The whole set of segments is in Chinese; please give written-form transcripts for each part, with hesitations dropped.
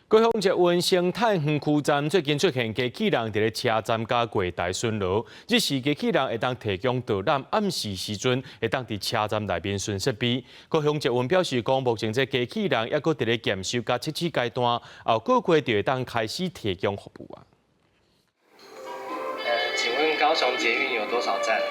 高雄捷运生态园区站最近出现机器人伫咧车站甲柜台巡逻，这时机器人会当提供导览，暗时时阵会当伫车站内面巡设备。高雄捷运表示，讲目前这机器人抑搁伫咧检修甲测试阶段，后个月就会当开始提供服务啊。请问高雄捷运有多少站？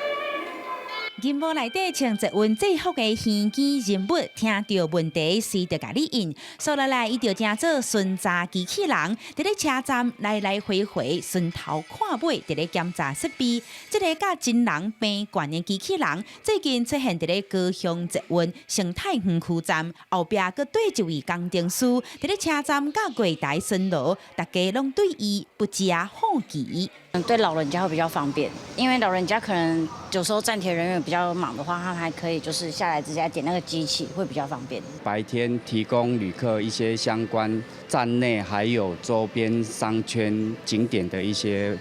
银幕内底穿一份制服的耳机人物，听到问题随着甲你应，所以来伊就正做巡查机器人，伫咧车站来来回回顺头看尾，伫咧检查设备。这个甲真人平悬的机器人，最近出现伫咧高雄捷运生态园区站后壁，佮对一位工程师伫咧车站甲柜台巡逻，大家拢对伊不加好奇。对老人家会比较方便，因为老人家可能有时候站铁人员比较忙的话，他还可以就是下来直接点那个机器，会比较方便。白天提供旅客一些相关站内还有周边商圈景点的一些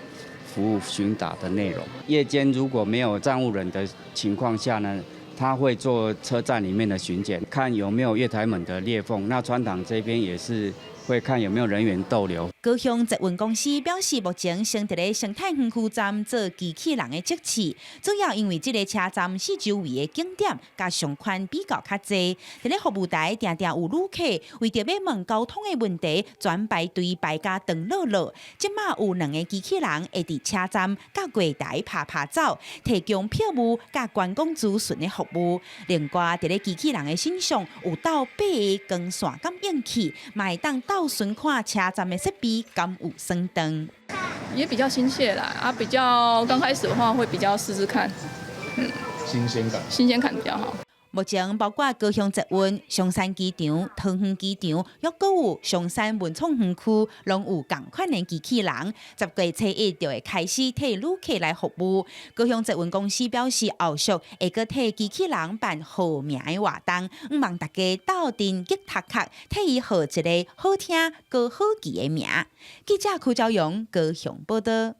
服务询答的内容。夜间如果没有站务人的情况下呢，他会做车站里面的巡检，看有没有月台门的裂缝。那川塘这边也是会看有没有人员逗留。高雄捷运公司表示，目前正伫咧生态园区站做机器人的测试，主要因为这个车站四周围的景点甲上宽比较较侪，伫咧服务台常常有旅客为着要问交通的问题，专排队排甲长落落。即马有2个机器人会伫车站甲柜台爬走，提供票务甲观光资讯的服务。另外，伫咧机器人的身上有倒8个光线感应器，嘛会当倒巡看车站的设备敢有升灯。也比较亲切啦，比较刚开始的话会比较试试看，新鲜感比较好。目前包括高雄捷运、松山机场、桃园机场，又搁有松山文创园区，拢有同款的机器人。10月初1就会开始替旅客来服务。高雄捷运公司表示，后续会搁替机器人办号名的活动，希望大家斗阵吉塔卡，替伊号一个好听、搁好记的名。记者柯昭阳高雄报道。